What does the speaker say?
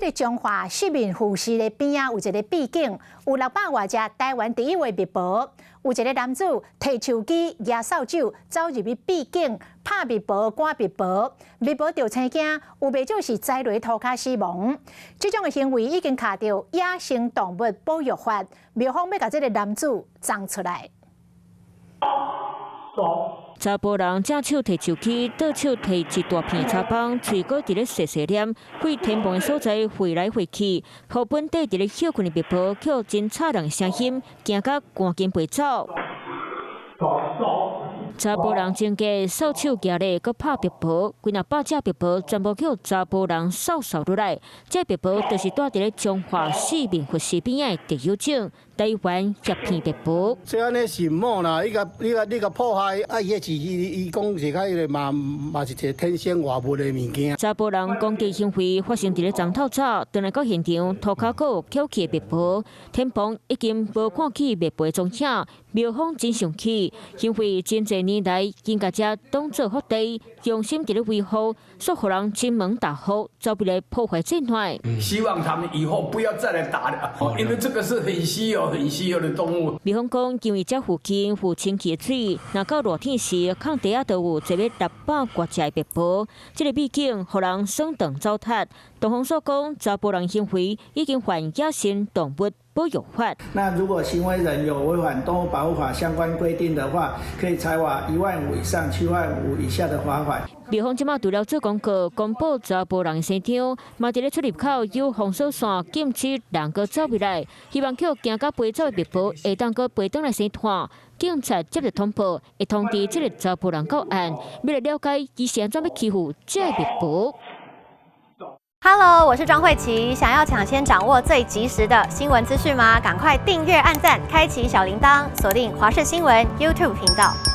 个中华市民护士的边啊，有一个秘境，有600多只台湾第一位蜜蜂。有一个男子摕手机、举扫帚走入去秘境，拍蜜蜂、赶蜜蜂，蜜蜂着青惊，有袂少是栽落涂骹死亡。这种的行为已经卡到《野生动物保育法》，蜜蜂要把这个男子撞出来。查甫人正手提手机，倒手提一大片茶棒，嘴角伫咧细细念，对天棚的所在飞来飞去，互本地伫咧休困的蜜蜂，叫真吵人的声音，惊甲赶紧飞走。查甫人真假扫帚举咧，佮拍蜜蜂，几若100只蜜蜂全部叫查甫人扫落来。这蜜蜂就是住伫咧中华市民护士边的特有种台湾叶片蜜蜂。这安尼是唔好啦，你个破坏，啊，伊个是伊讲是较迄个嘛是一个天生外物的物件。查甫人攻击行为发生伫咧昨透早，回来到现场，涂骹有翘起的蜜蜂，天棚已经无看起蜜蜂的踪影，蜜蜂真生气，行为真侪年来，因家遮当作福地，用心伫咧维护，煞互人亲门大户，走不来破坏生态。希望他们以后不要再来打了，因为这个是很稀有的动物。蜜蜂讲，因为这附近有清气的水，若到热天时，空地啊都有坐要600多只的蜜蜂。这个秘境，互人爽长糟蹋。东方所讲，查甫人行为已经犯野生动物保育法。那如果行为人有违反动物保护法相关规定的话，可以裁罚15000以上7万5以下的罚款。蜜蜂即马除了做广告，公布查甫人的生张，嘛伫咧出入口有封锁线，禁止人个走入来。希望叫惊甲飞走的蜜蜂会当个飞转来生团。警察接到通报，会通知这个查甫人到案，要来了解伊是安怎要欺负这蜜蜂。Hello， 我是庄慧琪。想要抢先掌握最及时的新闻资讯吗？赶快订阅、按赞、开启小铃铛，锁定华视新闻 YouTube 频道。